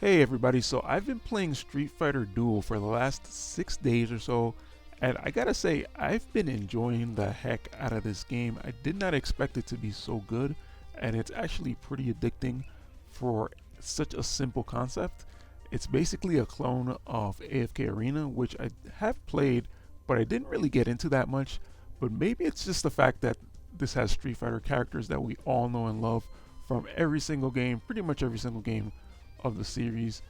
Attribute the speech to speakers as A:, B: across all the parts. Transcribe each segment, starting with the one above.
A: Hey everybody, so I've been playing Street Fighter Duel for the last 6 days or so, and I gotta say, I've been enjoying the heck out of this game. I did not expect it to be so good, and it's actually pretty addicting for such a simple concept. It's basically a clone of AFK Arena, which I have played, but I didn't really get into that much. But maybe it's just the fact that this has Street Fighter characters that we all know and love from every single game, pretty much every single game of the series.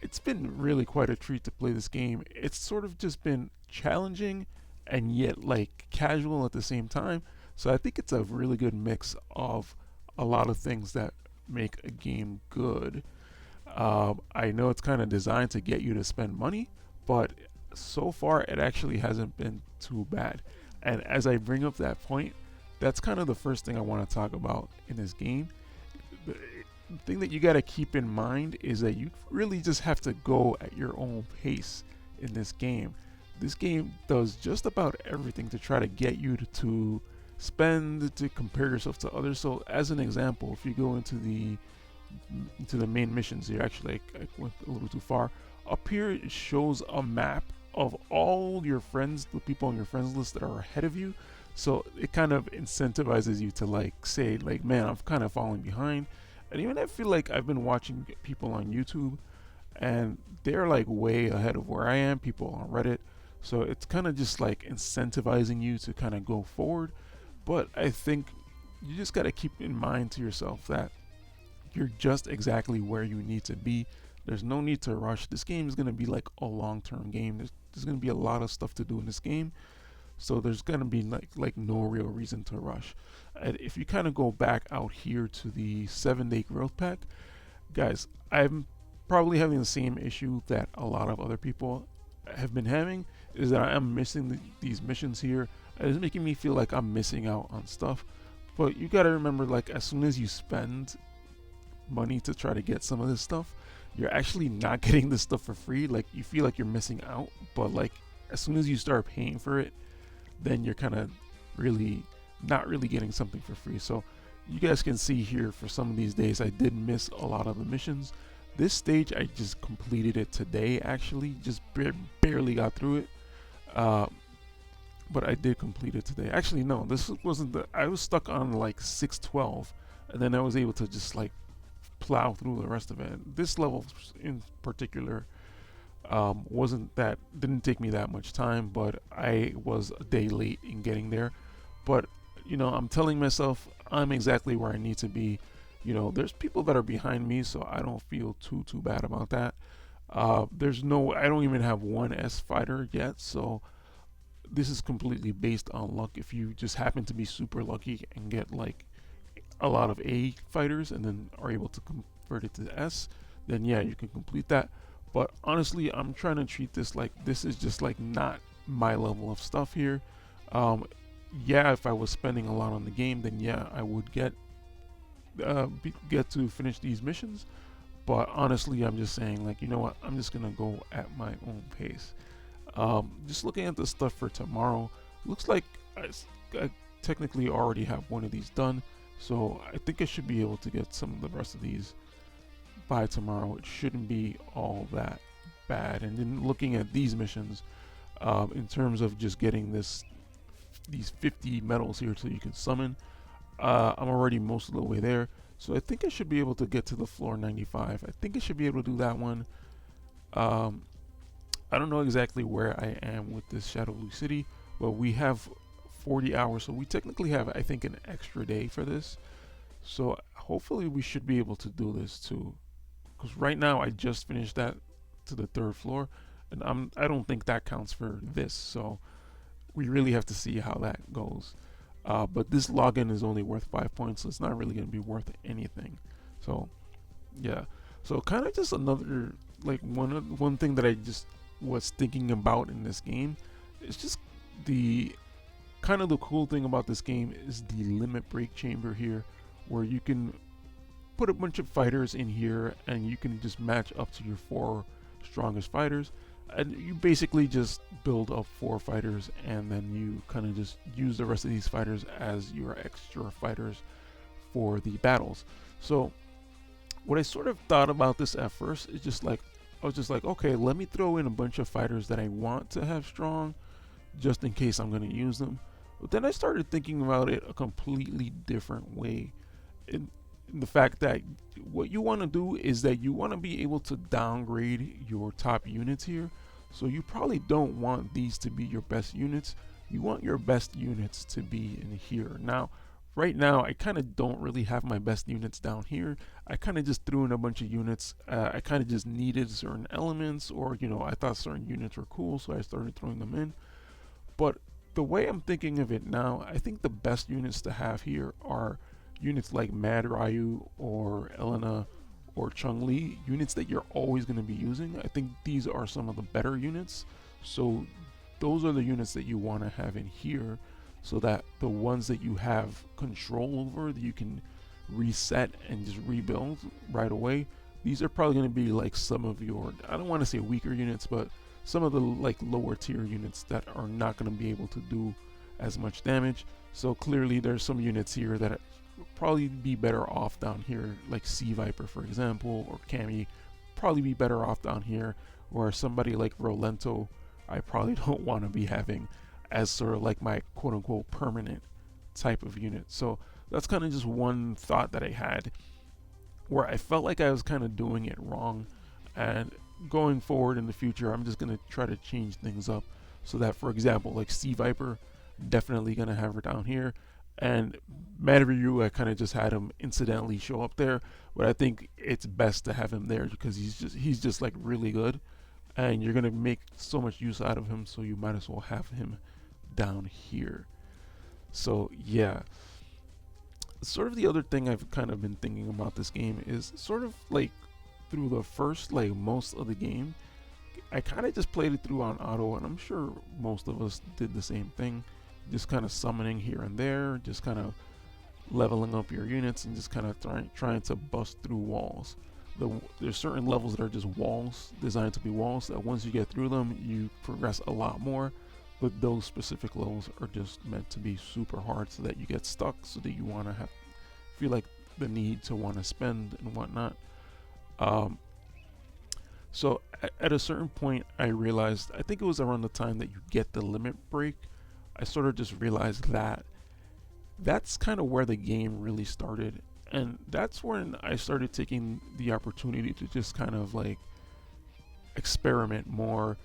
A: It's been really quite a treat to play this game. It's sort of just been challenging and yet like casual at the same time. So I think it's a really good mix of a lot of things that make a game good. I know it's kind of designed to get you to spend money, but so far it actually hasn't been too bad. And as I bring up that point, that's kind of the first thing I want to talk about in this game. The thing that you got to keep in mind is that you really just have to go at your own pace in this game. This game does just about everything to try to get you to spend, to compare yourself to others. So as an example, if you go into the main missions here, actually I went a little too far. Up here it shows a map of all your friends, the people on your friends list that are ahead of you. So it kind of incentivizes you to like say like, man, I'm kind of falling behind. And even I feel like I've been watching people on YouTube and they're like way ahead of where I am, people on Reddit. So it's kind of just like incentivizing you to kind of go forward. But I think you just got to keep in mind to yourself that you're just exactly where you need to be. There's no need to rush. This game is going to be like a long term game. There's going to be a lot of stuff to do in this game. So there's gonna be like no real reason to rush. And if you kind of go back out here to the 7 day growth pack, guys, I'm probably having the same issue that a lot of other people have been having. Is that I am missing these missions here. And it's making me feel like I'm missing out on stuff. But you gotta remember, like as soon as you spend money to try to get some of this stuff, you're actually not getting this stuff for free. Like you feel like you're missing out, but like as soon as you start paying for it, then you're kind of really not really getting something for free. So you guys can see here for some of these days I did miss a lot of the missions. This stage I just completed it today, actually just barely got through it. uh, but I did complete it today. Actually no, this wasn't the, I was stuck on like 612, and then I was able to just like plow through the rest of it. This level in particular wasn't that, didn't take me that much time, but I was a day late in getting there. But you know, I'm telling myself I'm exactly where I need to be. You know, there's people that are behind me, so I don't feel too bad about that. There's no, I don't even have one S fighter yet, so this is completely based on luck. If you just happen to be super lucky and get like a lot of A fighters and then are able to convert it to S, then yeah, you can complete that. But honestly, I'm trying to treat this like this is just like not my level of stuff here. Um, yeah, if I was spending a lot on the game, then yeah, I would get to finish these missions. But honestly, I'm just saying like, you know what? I'm just gonna go at my own pace. Just looking at the stuff for tomorrow, looks like I technically already have one of these done. So I think I should be able to get some of the rest of these by tomorrow. It shouldn't be all that bad. And then looking at these missions, in terms of just getting these 50 medals here so you can summon, I'm already most of the way there. So I think I should be able to get to the floor 95. I think I should be able to do that one. Um, I don't know exactly where I am with this Shadow Blue City, but we have 40 hours, so we technically have, I think, an extra day for this. So hopefully we should be able to do this too. Because right now I just finished that to the third floor, and I don't think that counts for this. So we really have to see how that goes. But this login is only worth 5 points, so it's not really going to be worth anything. So yeah, so kind of just another like one thing that I just was thinking about in this game. It's just the kind of the cool thing about this game is the limit break chamber here, where you can put a bunch of fighters in here and you can just match up to your four strongest fighters, and you basically just build up four fighters and then you kind of just use the rest of these fighters as your extra fighters for the battles. So What I sort of thought about this at first is just like, I was just like, okay, let me throw in a bunch of fighters that I want to have strong just in case I'm going to use them. But then I started thinking about it a completely different way. In the fact that what you want to do is that you want to be able to downgrade your top units here. So you probably don't want these to be your best units. You want your best units to be in here. Now, right now, I kind of don't really have my best units down here. I kind of just threw in a bunch of units. I kind of just needed certain elements, or I thought certain units were cool, so I started throwing them in. But the way I'm thinking of it now, I think the best units to have here are units like Mad Ryu or Elena or Chung Li, units that you're always going to be using. I think these are some of the better units. So those are the units that you want to have in here, so that the ones that you have control over, that you can reset and just rebuild right away, these are probably going to be like some of your, I don't want to say weaker units, but some of the like lower tier units that are not going to be able to do as much damage. So clearly there's some units here that would probably be better off down here, like Sea Viper for example, or Cammy, probably be better off down here, or somebody like Rolento I probably don't want to be having as sort of like my quote unquote permanent type of unit. So that's kind of just one thought that I had where I felt like I was kind of doing it wrong. And going forward in the future, I'm just going to try to change things up so that, for example, like Sea Viper, definitely going to have her down here. And Mad Ryu, I kind of just had him incidentally show up there, but I think it's best to have him there because he's just like really good, and you're gonna make so much use out of him, so you might as well have him down here. So yeah, sort of the other thing I've kind of been thinking about this game is sort of like through the first like most of the game, I kind of just played it through on auto, and I'm sure most of us did the same thing, just kind of summoning here and there, just kind of leveling up your units and just kind of trying to bust through walls. There's certain levels that are just walls, designed to be walls, that once you get through them, you progress a lot more. But those specific levels are just meant to be super hard so that you get stuck, so that you want to feel like the need to want to spend and whatnot. So at a certain point, I realized, I think it was around the time that you get the limit break, I sort of just realized that that's kind of where the game really started. And that's when I started taking the opportunity to just kind of like experiment more.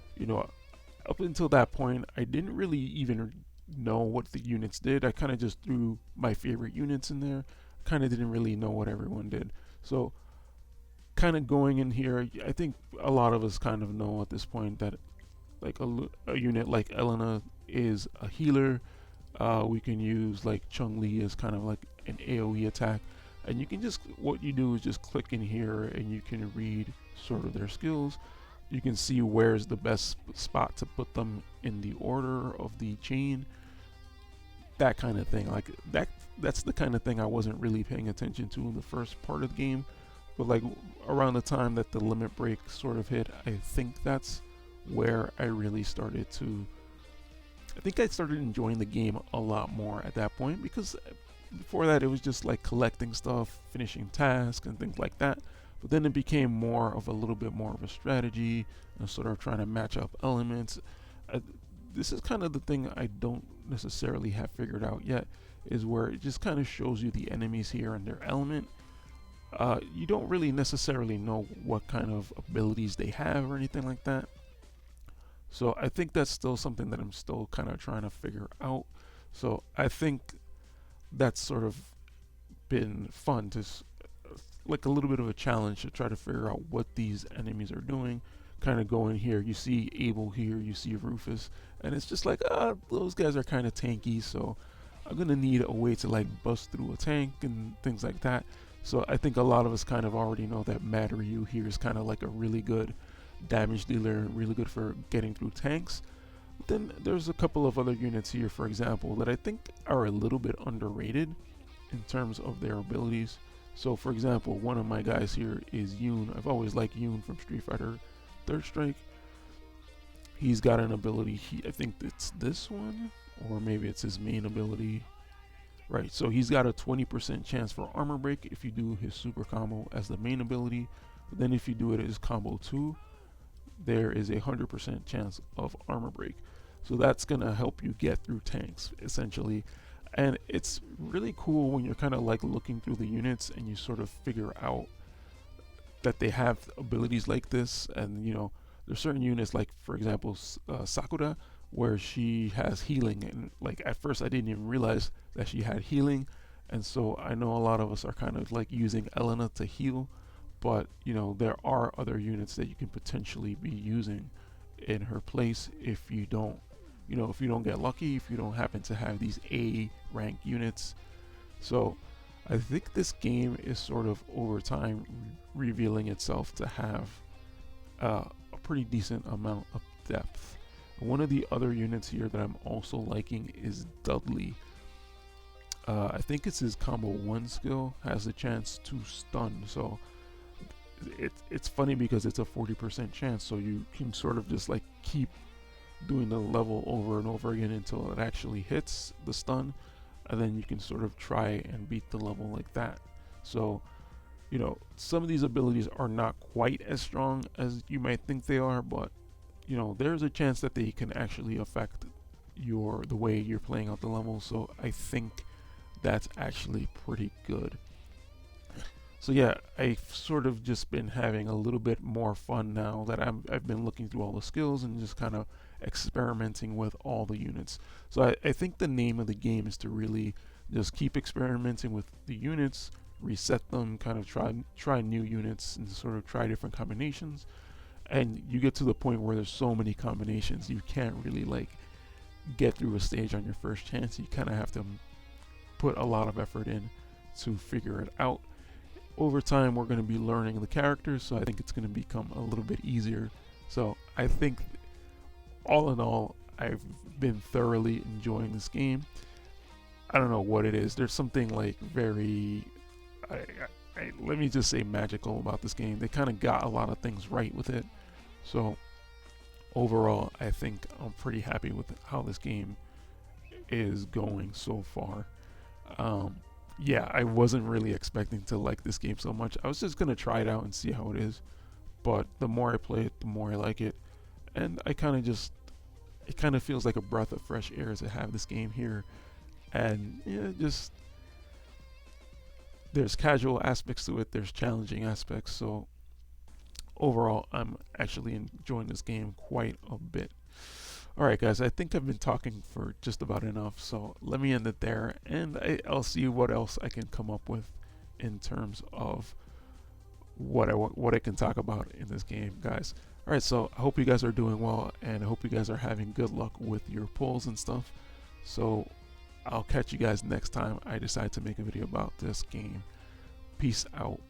A: Up until that point, I didn't really even know what the units did. I kind of just threw my favorite units in there. Kind of didn't really know what everyone did. So kind of going in here, I think a lot of us kind of know at this point that like a unit like Elena is a healer. We can use like Chung Li as kind of like an AoE attack, and you can just, what you do is just click in here and you can read sort of their skills. You can see where's the best spot to put them in the order of the chain, that kind of thing. Like that's the kind of thing I wasn't really paying attention to in the first part of the game, but like around the time that the limit break sort of hit, I think that's where I really started to, I think I started enjoying the game a lot more at that point, because before that it was just like collecting stuff, finishing tasks and things like that. But then it became more of a little bit more of a strategy and sort of trying to match up elements. This is kind of the thing I don't necessarily have figured out yet, is where it just kind of shows you the enemies here and their element. You don't really necessarily know what kind of abilities they have or anything like that. So I think that's still something that I'm still kind of trying to figure out. So I think that's sort of been fun to like a little bit of a challenge to try to figure out what these enemies are doing. Kind of go in here, you see Abel here, you see Rufus, and it's just like, those guys are kind of tanky, so I'm gonna need a way to like bust through a tank and things like that. So I think a lot of us kind of already know that Mad Ryu here is kind of like a really good damage dealer, really good for getting through tanks. But then there's a couple of other units here, for example, that I think are a little bit underrated in terms of their abilities. So for example, one of my guys here is Yoon. I've always liked Yoon from Street Fighter Third Strike. He's got an ability, I think it's this one, or maybe it's his main ability. Right, so he's got a 20% chance for armor break if you do his super combo as the main ability. But then if you do it as combo 2, there is a 100% chance of armor break. So that's going to help you get through tanks, essentially. And it's really cool when you're kind of like looking through the units and you sort of figure out that they have abilities like this. And, you know, there's certain units like, for example, Sakura, where she has healing. And like at first I didn't even realize that she had healing. And so I know a lot of us are kind of like using Elena to heal, but you know there are other units that you can potentially be using in her place if you don't, you know, if you don't get lucky, if you don't happen to have these A rank units. So I think this game is sort of over time revealing itself to have a pretty decent amount of depth. One of the other units here that I'm also liking is Dudley. I think it's his combo 1 skill has a chance to stun. So it's funny because it's a 40% chance, so you can sort of just like keep doing the level over and over again until it actually hits the stun, and then you can sort of try and beat the level like that. So, you know, some of these abilities are not quite as strong as you might think they are, but you know, there's a chance that they can actually affect the way you're playing out the level. So I think that's actually pretty good. So yeah, I've sort of just been having a little bit more fun now that I've been looking through all the skills and just kind of experimenting with all the units. So I think the name of the game is to really just keep experimenting with the units, reset them, kind of try new units and sort of try different combinations. And you get to the point where there's so many combinations you can't really like get through a stage on your first chance. You kind of have to put a lot of effort in to figure it out. Over time we're going to be learning the characters, so I think it's going to become a little bit easier. So I think all in all I've been thoroughly enjoying this game. I don't know what it is. There's something like very let me just say magical about this game. They kind of got a lot of things right with it. So overall I think I'm pretty happy with how this game is going so far. Yeah, I wasn't really expecting to like this game so much. I was just gonna try it out and see how it is, but the more I play it, the more I like it, and it kind of feels like a breath of fresh air to have this game here. And yeah, just there's casual aspects to it, there's challenging aspects. So overall, I'm actually enjoying this game quite a bit. Alright guys, I think I've been talking for just about enough, so let me end it there, and I'll see what else I can come up with in terms of what I can talk about in this game, guys. Alright, so I hope you guys are doing well, and I hope you guys are having good luck with your pulls and stuff. So I'll catch you guys next time I decide to make a video about this game. Peace out.